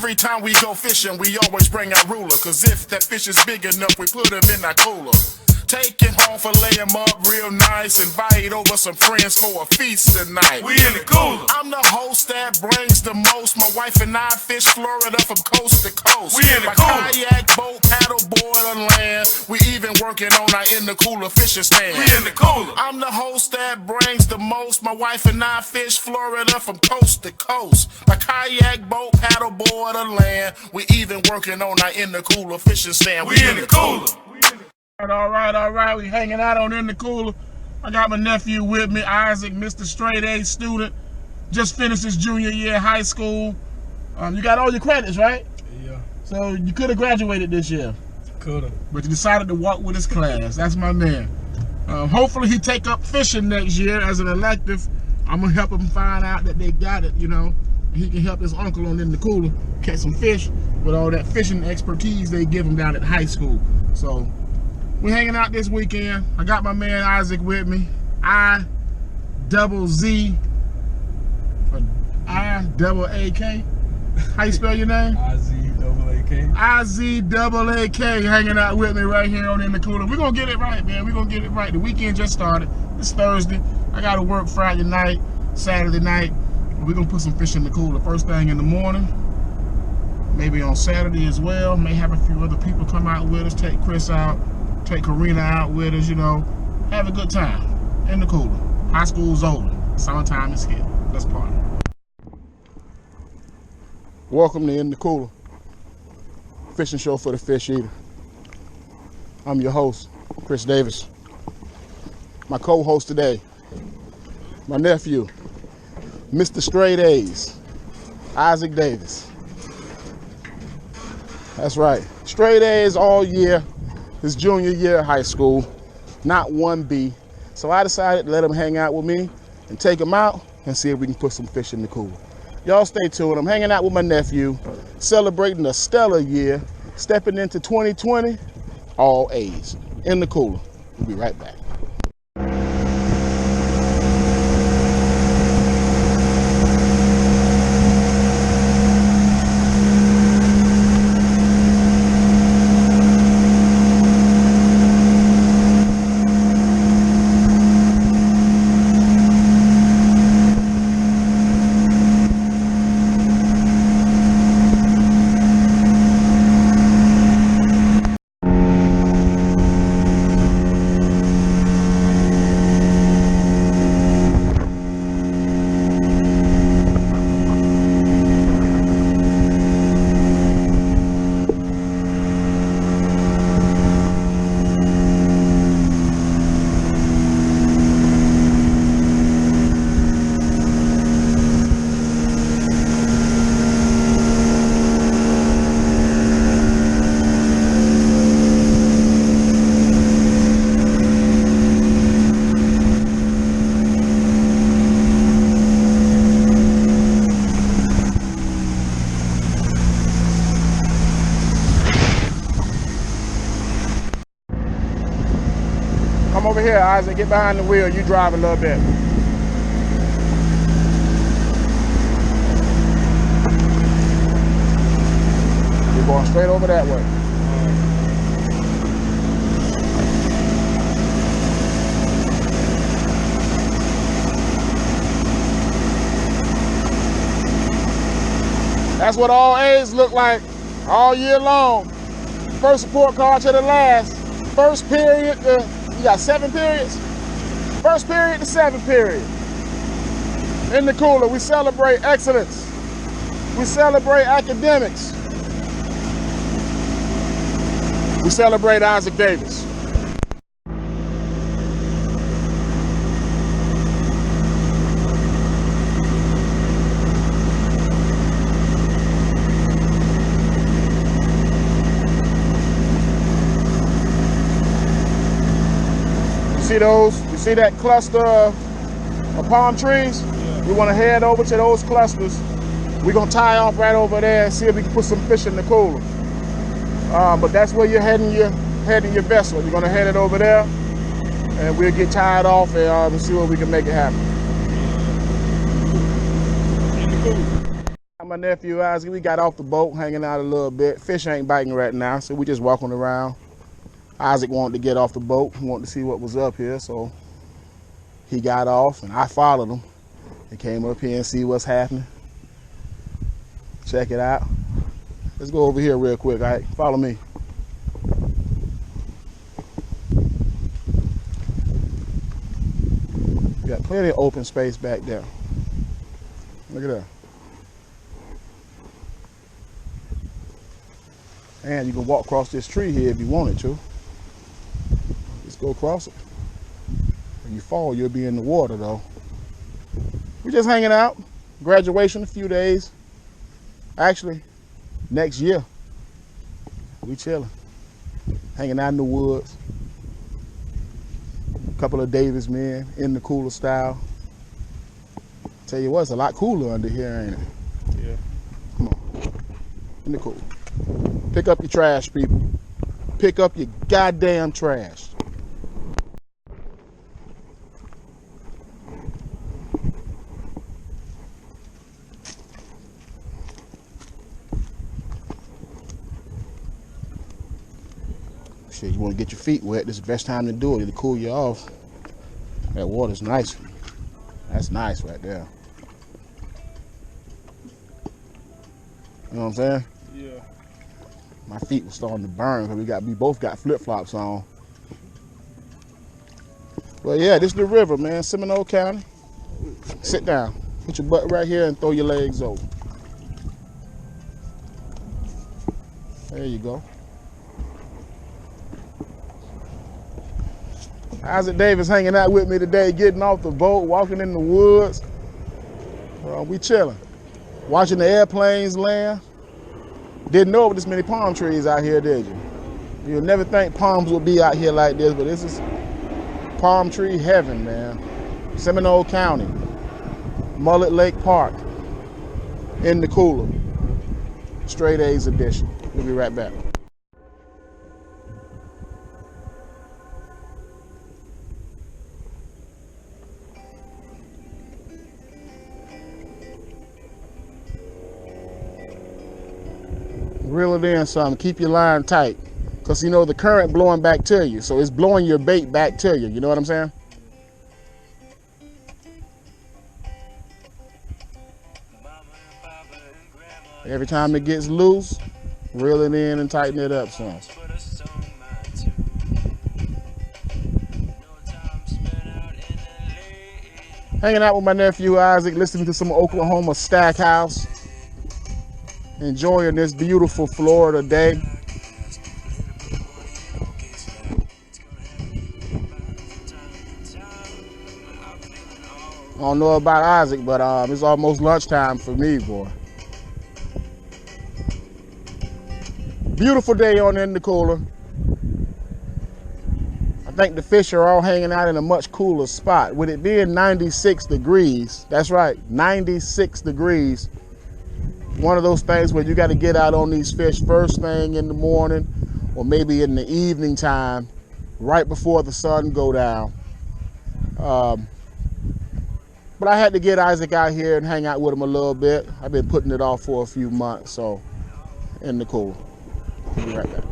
Every time we go fishing, we always bring our ruler. Cause if that fish is big enough, we put him in our cooler. Take it home, fillet him up real nice. Invite over some friends for a feast tonight. We in the cooler. I'm the host that brings the most. My wife and I fish Florida from coast to coast. We in the My cooler. kayak, boat, paddle board on land. We even working on our in the cooler fishing stand. We in the cooler. I'm the host that brings the most. My wife and I fish Florida from coast to coast. My kayak, boat, paddle board on land. We even working on our in the cooler fishing stand. We in the cooler. All right, we hanging out on in the cooler. I got my nephew with me, Izaak, Mr. Straight A student. Just finished his junior year of high school. You got all your credits, right? Yeah. So you could have graduated this year. Coulda. But you decided to walk with his class. That's my man. Hopefully he take up fishing next year as an elective. I'm gonna help him find out that they got it, you know. He can help his uncle on in the cooler catch some fish with all that fishing expertise they give him down at high school. So we're hanging out this weekend. I got my man Izaak with me. I-double-Z-I-double-A-K. How you spell your name? Izaak. Izaak hanging out with me right here on In the Cooler. We're gonna get it right, man. We're gonna get it right. The weekend just started. It's Thursday. I gotta work Friday night, Saturday night. We're gonna put some fish in the cooler first thing in the morning. Maybe on Saturday as well. May have a few other people come out with us. Take Chris out. Take Karina out with us, you know. Have a good time in the cooler. High school's over. Summertime is here. Let's party. Welcome to In the Cooler, fishing show for the fish eater. I'm your host, Chris Davis. My co-host today, my nephew, Mr. Straight A's, Izaak Davis. That's right, straight A's all year. His junior year of high school, not 1B. So I decided to let him hang out with me and take him out and see if we can put some fish in the cooler. Y'all stay tuned. I'm hanging out with my nephew, celebrating a stellar year, stepping into 2020, all A's. In the cooler. We'll be right back. Come over here, Izaak, get behind the wheel. You drive a little bit. You're going straight over that way. That's what all A's look like all year long. First report card to the last. First period to, you got 7 periods? First period to 7 period. In the cooler, we celebrate excellence. We celebrate academics. We celebrate Izaak Davis. See those? You see that cluster of palm trees? Yeah. We want to head over to those clusters. We're going to tie off right over there and see if we can put some fish in the cooler. But that's where you're heading your vessel. You're going to head it over there, and we'll get tied off and see what we can make it happen. In the cooler. my nephew Izaak. We got off the boat, hanging out a little bit. Fish ain't biting right now, so we just walking around. Izaak wanted to get off the boat, wanted to see what was up here, so he got off and I followed him and came up here and see what's happening. Check it out. Let's go over here real quick, all right? Follow me. We got plenty of open space back there. Look at that. And you can walk across this tree here if you wanted to. Just go across it. When you fall, you'll be in the water though. We're just hanging out. Graduation, a few days. Actually, next year. We chilling. Hanging out in the woods. A couple of Davis men in the cooler style. Tell you what, it's a lot cooler under here, ain't it? Yeah. Come on. In the cooler. Pick up your trash, people. Pick up your goddamn trash. Shit, you want to get your feet wet, this is the best time to do it. It'll cool you off. That water's nice. That's nice right there. You know what I'm saying? Yeah. My feet were starting to burn because we both got flip-flops on. Well, yeah, this is the river, man. Seminole County. Sit down. Put your butt right here and throw your legs over. There you go. Izaak Davis hanging out with me today, getting off the boat, walking in the woods. We chilling. Watching the airplanes land. Didn't know this many palm trees out here, did you? You'll never think palms would be out here like this, but this is palm tree heaven, man. Seminole County, Mullet Lake Park, in the cooler. Straight A's edition. We'll be right back. Reel it in some, keep your line tight. Because you know the current blowing back to you. So it's blowing your bait back to you. You know what I'm saying? Every time it gets loose, reel it in and tighten it up some. Hanging out with my nephew Izaak, listening to some Oklahoma Stackhouse. Enjoying this beautiful Florida day. I don't know about Izaak, but it's almost lunchtime for me, boy. Beautiful day on in the cooler. I think the fish are all hanging out in a much cooler spot. With it being 96 degrees, that's right, 96 degrees. One of those things where you got to get out on these fish first thing in the morning or maybe in the evening time, right before the sun go down. But I had to get Izaak out here and hang out with him a little bit. I've been putting it off for a few months, so in the cool. We'll be right back.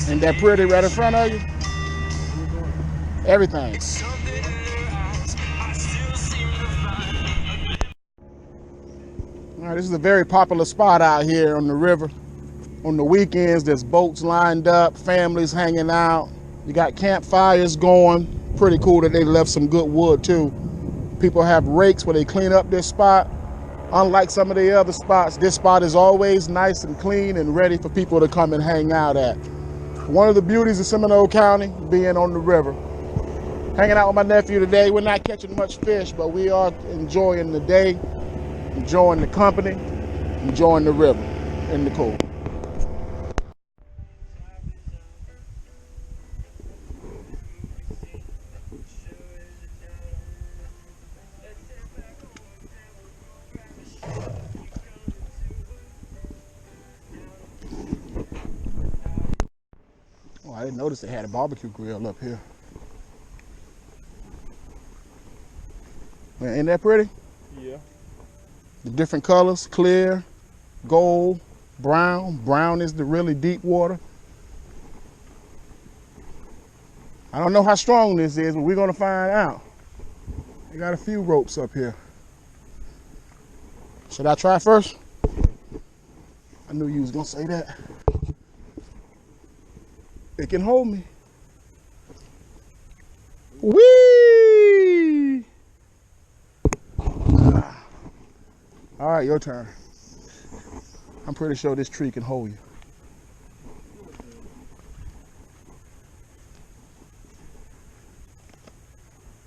Ain't that pretty right in front of you? Everything. All right, this is a very popular spot out here on the river. On the weekends, there's boats lined up, families hanging out. You got campfires going. Pretty cool that they left some good wood too. People have rakes where they clean up their spot. Unlike some of the other spots, this spot is always nice and clean and ready for people to come and hang out at. One of the beauties of Seminole County being on the river. Hanging out with my nephew today. We're not catching much fish, but we are enjoying the day, enjoying the company, enjoying the river in the cool. Oh, I didn't notice they had a barbecue grill up here. Man, ain't that pretty? Yeah. The different colors, clear, gold, brown. Brown is the really deep water. I don't know how strong this is, but we're gonna find out. They got a few ropes up here. Should I try first? I knew you was gonna say that. It can hold me. Whee! All right, your turn. I'm pretty sure this tree can hold you.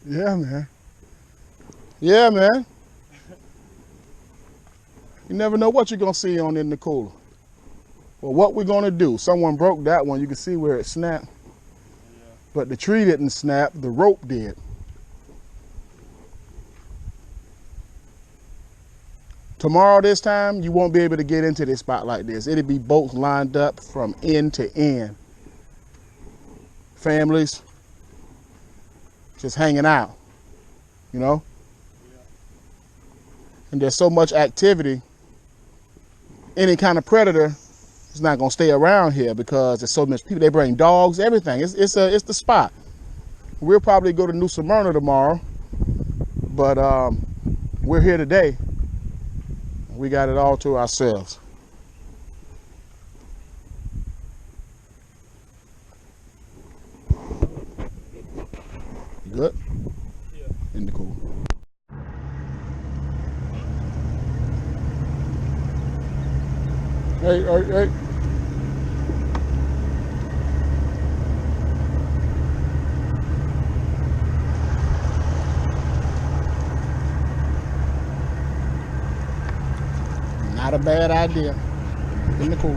Yeah, man. Yeah, man. You never know what you're gonna see on in the cooler. Well, what we're gonna do, someone broke that one. You can see where it snapped. Yeah. But the tree didn't snap, the rope did. Tomorrow this time, you won't be able to get into this spot like this. It'll be boats lined up from end to end. Families just hanging out, you know? Yeah. And there's so much activity, any kind of predator is not gonna stay around here because there's so much people. They bring dogs, everything. It's the spot. We'll probably go to New Smyrna tomorrow, but we're here today. We got it all to ourselves. You good? Yeah. In the cool. Hey, hey, hey. Not a bad idea. In the cool.